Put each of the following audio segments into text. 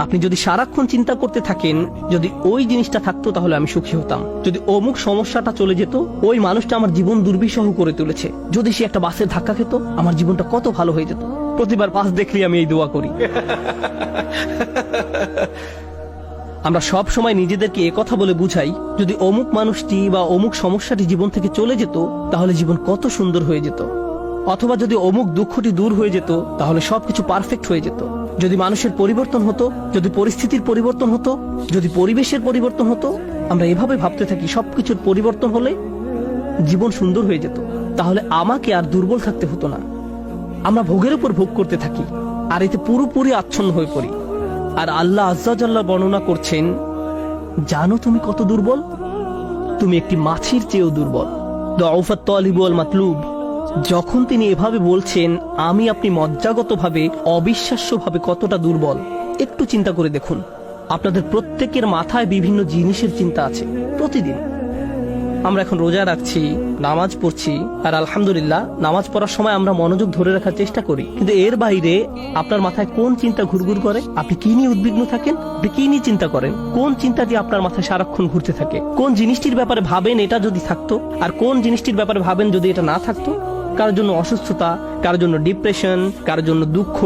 আপনি যদি সারাক্ষণ চিন্তা করতে থাকেন যদি ওই জিনিসটা থাকতো তাহলে আমি সুখী হতাম, যদি অমুক সমস্যাটা চলে যেত, ওই মানুষটা আমার জীবন দুর্বিষহ করে তুলেছে, যদি সে একটা বাসের ধাক্কা খেত আমার জীবনটা কত ভালো হয়ে যেত। প্রতিবার বাস দেখলেই আমি এই দোয়া করি। আমরা সব সময় নিজেদেরকে একথা বলে বুঝাই যদি অমুক মানুষটি বা অমুক সমস্যাটি জীবন থেকে চলে যেত তাহলে জীবন কত সুন্দর হয়ে যেত, অথবা যদি অমুক দুঃখটি দূর হয়ে যেত তাহলে সবকিছু পারফেক্ট হয়ে যেত। যদি মানুষের পরিবর্তন হতো, যদি পরিস্থিতির পরিবর্তন হতো, যদি পরিবেশের পরিবর্তন হতো, আমরা এভাবে ভাবতে থাকি সবকিছুর পরিবর্তন হলে জীবন সুন্দর হয়ে যেত, তাহলে আমাকে আর দুর্বল থাকতে হতো না। আমরা ভোগের উপর ভোগ করতে থাকি আর এতে পুরোপুরি আচ্ছন্ন হয়ে পড়ি। আর আল্লাহ আজ্জা জাল্লা বর্ণনা করছেন, জানো তুমি কত দুর্বল? তুমি একটি মাছির চেয়েও দুর্বল। দুআফাত তালিব ওয়াল মাতলুব। যখন তিনি এভাবে বলছেন আমি আপনি মজ্জাগতভাবে অবিশ্বাস্যভাবে কতটা দুর্বল, একটু চিন্তা করে দেখুন। আপনাদের প্রত্যেকের মাথায় বিভিন্ন জিনিসের চিন্তা আছে প্রতিদিন। আমরা এখন রোজা রাখছি, নামাজ পড়ছি, আর আলহামদুলিল্লাহ নামাজ পড়ার সময় আমরা মনোযোগ ধরে রাখার চেষ্টা করি, কিন্তু এর বাইরে আপনার মাথায় কোন চিন্তা ঘুরঘুর করে? আপনি কি নিয়ে উদ্বিগ্ন থাকেন? আপনি কি নিয়ে চিন্তা করেন? কোন চিন্তাটি আপনার মাথায় সারাক্ষণ ঘুরতে থাকে? কোন জিনিসটির ব্যাপারে ভাবেন এটা যদি থাকতো, আর কোন জিনিসটির ব্যাপারে ভাবেন যদি এটা না থাকতো? কারোর জন্য অসুস্থতা, কারোর জন্য ডিপ্রেশন, কারোর জন্য দুঃখ,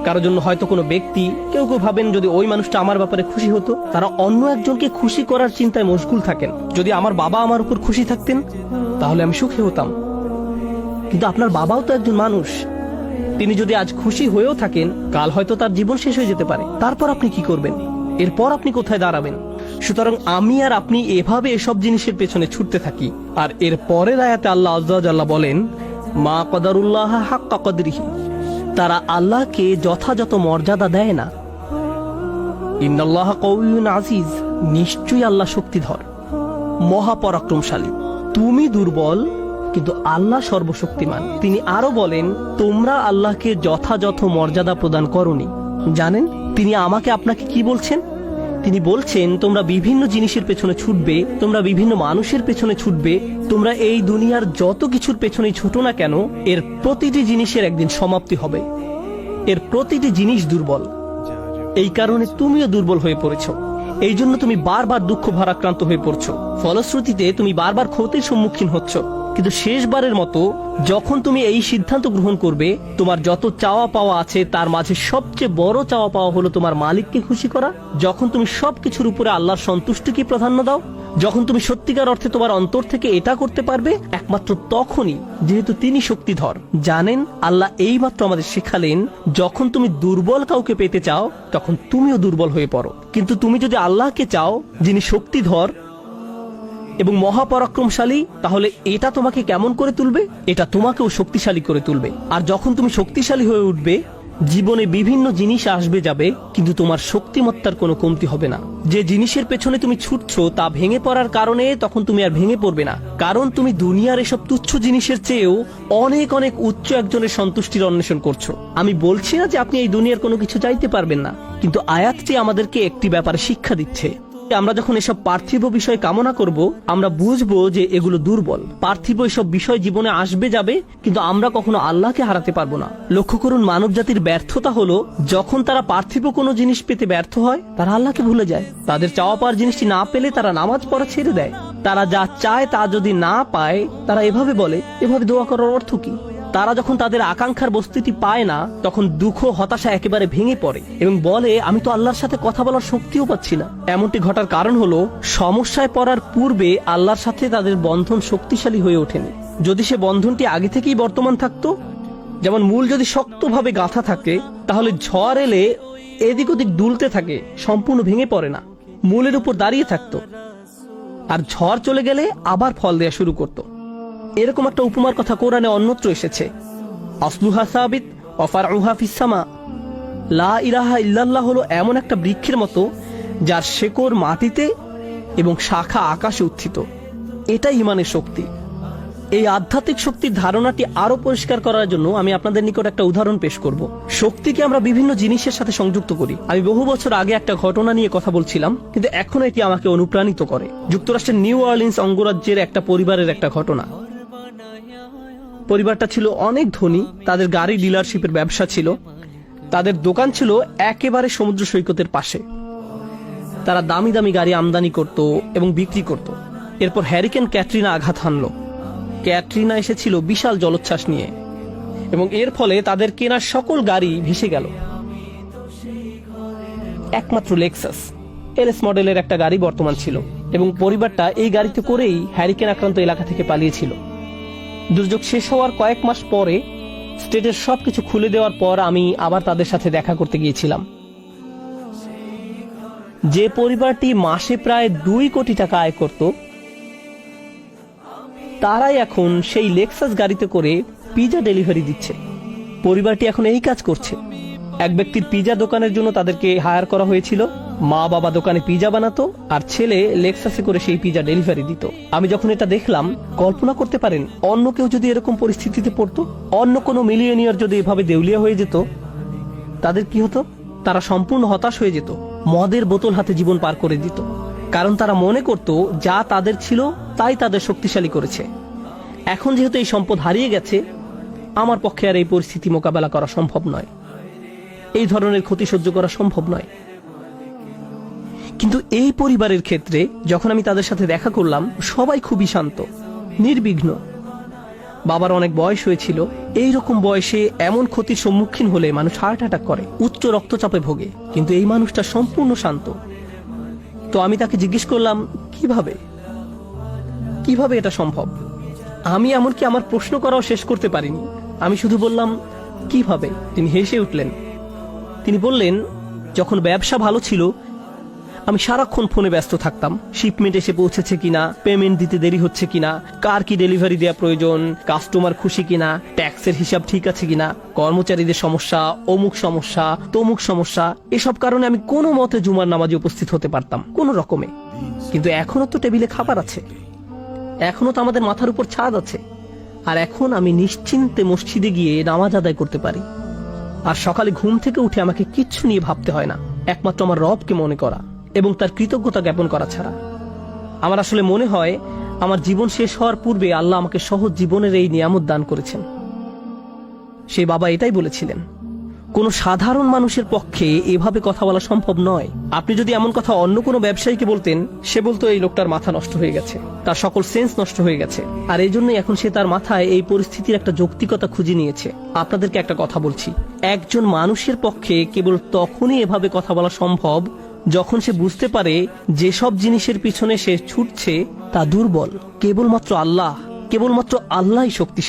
কারোর জন্য হয়তো কোনো ব্যক্তি। কেউ কেউ ভাবেন যদি ওই মানুষটা আমার ব্যাপারে খুশি হতো। তারা অন্য একজনকে খুশি করার চিন্তায় মশগুল থাকেন। যদি আমার বাবা আমার উপর খুশি থাকতেন তাহলে আমি সুখী হতাম। কিন্তু আপনার বাবাও তো একজন মানুষ, তিনি যদি আজ খুশি হয়েও থাকেন কাল হয়তো তার জীবন শেষ হয়ে যেতে পারে। তারপর আপনি কি করবেন? এরপর আপনি কোথায় দাঁড়াবেন? সুতরাং আমি আর আপনি এভাবে এসব জিনিসের পেছনে ছুটতে থাকি। আর এর পরের আয়াতে আল্লাহ আজ্জা ওয়াজাল্লাহ বলেন, মা কদারুল্লাহ হাক্কা কদরিহি, তারা আল্লাহকে যথাযথ মর্যাদা দেয় না। ইন্নাল্লাহা কাউইয়ুন আজিজ, নিশ্চয়ই আল্লাহ শক্তিধর, মহাপরাক্রমশালী। তুমি দুর্বল কিন্তু আল্লাহ সর্বশক্তিমান। তিনি আরো বলেন, তোমরা আল্লাহকে যথাযথ মর্যাদা প্রদান করনি। জানেন তিনি আমাকে আপনাকে কি বলছেন? তিনি বলছেন তোমরা বিভিন্ন জিনিসের পেছনে ছুটবে, তোমরা বিভিন্ন মানুষের পেছনে ছুটবে, তোমরা এই দুনিয়ার যত কিছুর পেছনেই ছুটো না কেন এর প্রতিটি জিনিসের একদিন সমাপ্তি হবে। এর প্রতিটি জিনিস দুর্বল। এই কারণে তুমিও দুর্বল হয়ে পড়েছো। এই জন্য তুমি বারবার দুঃখ ভারাক্রান্ত হয়ে পড়ছো। ফলশ্রুতিতে তুমি বারবার ক্ষতির সম্মুখীন হচ্ছ। কিন্তু শেষবারের মতো যখন তুমি এই সিদ্ধান্ত গ্রহণ করবে তোমার যত চাওয়া পাওয়া আছে তার মাঝে সবচেয়ে বড় চাওয়া পাওয়া হলো তোমার মালিককে খুশি করা, যখন তুমি সবকিছুর উপরে আল্লাহর সন্তুষ্টিকে প্রাধান্য দাও, যখন তুমি সত্যিকার অর্থে তোমার অন্তর থেকে এটা করতে পারবে, একমাত্র তখনই, যেহেতু তিনি শক্তিধর। জানেন আল্লাহ এইমাত্র আমাদের শেখালেন যখন তুমি দুর্বল কাউকে পেতে চাও তখন তুমিও দুর্বল হয়ে পড়ো, কিন্তু তুমি যদি আল্লাহকে চাও যিনি শক্তিধর এবং মহাপরাক্রমশালী, তাহলে এটা তোমাকে কেমন করে তুলবে? এটা তোমাকেও শক্তিশালী করে তুলবে। আর যখন তুমি শক্তিশালী হয়ে উঠবে জীবনে বিভিন্ন জিনিস আসবে যাবে, কিন্তু তোমার শক্তিমত্তার কোনো কমতি হবে না। যে জিনিসের পেছনে তুমি ছুটছো তা ভেঙে পড়ার কারণে তখন তুমি আর ভেঙে পড়বে না, কারণ তুমি দুনিয়ার এসব তুচ্ছ জিনিসের চেয়েও অনেক অনেক উচ্চ একজনের সন্তুষ্টির অন্বেষণ করছো। আমি বলছি না যে আপনি এই দুনিয়ার কোনো কিছু চাইতে পারবেন না, কিন্তু আয়াতটি আমাদেরকে একটি ব্যাপারে শিক্ষা দিচ্ছে। আমরা যখন এসব পার্থিব বিষয় কামনা করব আমরা বুঝবো যে এগুলো দুর্বল। পার্থিব এসব বিষয় জীবনে আসবে যাবে, কিন্তু আমরা কখনো আল্লাহকে হারাতে পারবো না। লক্ষ্য করুন, মানব জাতির ব্যর্থতা হলো যখন তারা পার্থিব কোনো জিনিস পেতে ব্যর্থ হয় তারা আল্লাহকে ভুলে যায়। তাদের চাওয়া পাওয়ার জিনিসটি না পেলে তারা নামাজ পড়া ছেড়ে দেয়। তারা যা চায় তা যদি না পায় তারা এভাবে বলে, এভাবে দোয়া করার অর্থ কি? তারা যখন তাদের আকাঙ্ক্ষার বস্তুটি পায় না তখন দুঃখ হতাশা একেবারে ভেঙে পড়ে এবং বলে আমি তো আল্লাহর সাথে কথা বলার শক্তিও পাচ্ছি না। এমনটি ঘটার কারণ হলো সমস্যায় পড়ার পূর্বে আল্লাহর সাথে তাদের বন্ধন শক্তিশালী হয়ে ওঠেনি। যদি সে বন্ধনটি আগে থেকেই বর্তমান থাকতো, যেমন মূল যদি শক্তভাবে গাঁথা থাকে তাহলে ঝড় এলে এদিক ওদিক দুলতে থাকে, সম্পূর্ণ ভেঙে পড়ে না, মূলের উপর দাঁড়িয়ে থাকতো, আর ঝড় চলে গেলে আবার ফল দেয়া শুরু করতো। এরকম একটা উপমার কথা কোরআনে অন্যত্র এসেছে, আসলুহা সাবিত ওয়া ফারউহা ফিস সামা। লা ইলাহা ইল্লাল্লাহ হলো এমন একটা বৃক্ষের মতো যার শেকড় মাটিতে এবং শাখা আকাশে উত্থিত। এটাই ঈমানের শক্তি। এই আধ্যাত্মিক শক্তির ধারণাটি আরো পরিষ্কার করার জন্য আমি আপনাদের নিকট একটা উদাহরণ পেশ করব। শক্তিকে আমরা বিভিন্ন জিনিসের সাথে সংযুক্ত করি। আমি বহু বছর আগে একটা ঘটনা নিয়ে কথা বলছিলাম, কিন্তু এখন এটি আমাকে অনুপ্রাণিত করে। যুক্তরাষ্ট্রের নিউ অরলিন্স অঙ্গরাজ্যের একটা পরিবারের একটা ঘটনা। পরিবারটা ছিল অনেক ধনী, তাদের গাড়ি ডিলারশিপের ব্যবসা ছিল, তাদের দোকান ছিল একেবারে সমুদ্র সৈকতের পাশে। তারা দামি দামি গাড়ি আমদানি করত এবং বিক্রি করত। এরপর হ্যারিকেন ক্যাটরিনা আঘাত হানল। ক্যাটরিনা এসেছিল বিশাল জলোচ্ছ্বাস নিয়ে এবং এর ফলে তাদের কেনা সকল গাড়ি ভেসে গেল। একমাত্র লেক্সাস এলএস মডেলের একটা গাড়ি বর্তমান ছিল এবং পরিবারটা এই গাড়িতে করেই হ্যারিকেন আক্রান্ত এলাকা থেকে পালিয়েছিল। দুর্যোগ শেষ হওয়ার কয়েক মাস পরে স্টেটের সবকিছু খুলে দেওয়ার পর আমি আবার তাদের সাথে দেখা করতে গিয়েছিলাম। যে পরিবারটি মাসে প্রায় 2 কোটি টাকা আয় করত, তারাই এখন সেই লেক্সাস গাড়িতে করে পিজা ডেলিভারি দিচ্ছে। পরিবারটি এখন এই কাজ করছে। এক ব্যক্তির পিজা দোকানের জন্য তাদেরকে হায়ার করা হয়েছিল। মা বাবা দোকানে পিজা বানাতো আর ছেলে লেক্সাসে করে সেই পিজা ডেলিভারি দিত। আমি যখন এটা দেখলাম, কল্পনা করতে পারেন অন্য কেউ যদি এরকম পরিস্থিতিতে পড়তো, অন্য কোনো মিলিয়নিয়ার যদি এভাবে দেউলিয়া হয়ে যেত, তাদের কি হতো? তারা সম্পূর্ণ হতাশ হয়ে যেত, মদের বোতল হাতে জীবন পার করে দিত। কারণ তারা মনে করত যা তাদের ছিল তাই তাদের শক্তিশালী করেছে। এখন যেহেতু এই সম্পদ হারিয়ে গেছে, আমার পক্ষে আর এই পরিস্থিতি মোকাবেলা করা সম্ভব নয়, এই ধরনের ক্ষতি সহ্য করা সম্ভব নয়। কিন্তু এই পরিবারের ক্ষেত্রে যখন আমি তাদের সাথে দেখা করলাম, সবাই খুবই শান্ত, নির্বিঘ্ন। বাবার অনেক বয়স হয়েছিল। এই রকম বয়সে এমন ক্ষতির সম্মুখীন হলে মানুষ হার্ট অ্যাটাক করে, উচ্চ রক্তচাপে ভোগে, কিন্তু এই মানুষটা সম্পূর্ণ শান্ত। তো আমি তাকে জিজ্ঞেস করলাম, কিভাবে এটা সম্ভব? আমি এমনকি আমার প্রশ্ন করাও শেষ করতে পারিনি। আমি শুধু বললাম, কিভাবে? তিনি হেসে উঠলেন। তিনি বললেন, যখন ব্যবসা ভালো ছিল আমি সারাক্ষণ ফোনে ব্যস্ত থাকতাম। শিপমেন্ট এসে পৌঁছেছে কিনা, পেমেন্ট দিতে দেরি হচ্ছে কিনা, কার কি ডেলিভারি দেওয়া প্রয়োজন, কাস্টমার খুশি কিনা, ট্যাক্সের হিসাব ঠিক আছে কিনা, কর্মচারীদের সমস্যা, অমুক সমস্যা, তমুক সমস্যা। এসব কারণে আমি কোনো মতে জুমার নামাজে উপস্থিত হতে পারতাম কোনো রকমে। কিন্তু এখনো তো টেবিলে খাবার আছে, এখনো তো আমাদের মাথার উপর ছাদ আছে, আর এখন আমি নিশ্চিন্তে মসজিদে গিয়ে নামাজ আদায় করতে পারি। আর সকালে ঘুম থেকে উঠে আমাকে কিচ্ছু নিয়ে ভাবতে হয় না, একমাত্র আমার রবকে মনে করা এবং তার কৃতজ্ঞতা জ্ঞাপন করা ছাড়া। আমার আসলে মনে হয় আমার জীবন শেষ হওয়ার পূর্বে আল্লাহ আমাকে সহজ জীবনের এই নিয়ামত দান করেছেন। সেই বাবা এটাই বলেছিলেন, কোনো সাধারণ মানুষের পক্ষে এভাবে কথা বলা সম্ভব নয়। আপনি যদি এমন কথা অন্য কোনো ব্যবসায়ীকে বলতেন, সে বলতো এই লোকটার মাথা নষ্ট হয়ে গেছে, তার সকল সেন্স নষ্ট হয়ে গেছে। আর এই জন্যই এখন সে তার মাথায় এই পরিস্থিতির একটা যৌক্তিকতা খুঁজে নিয়েছে। আপনাদেরকে একটা কথা বলছি, একজন মানুষের পক্ষে কেবল তখনই এভাবে কথা বলা সম্ভব যখন সে বুঝতে পারে যেসব জিনিসের পিছনে সে ছুটছে তা দুর্বল। কেবলমাত্র আল্লাহই শক্তিশালী।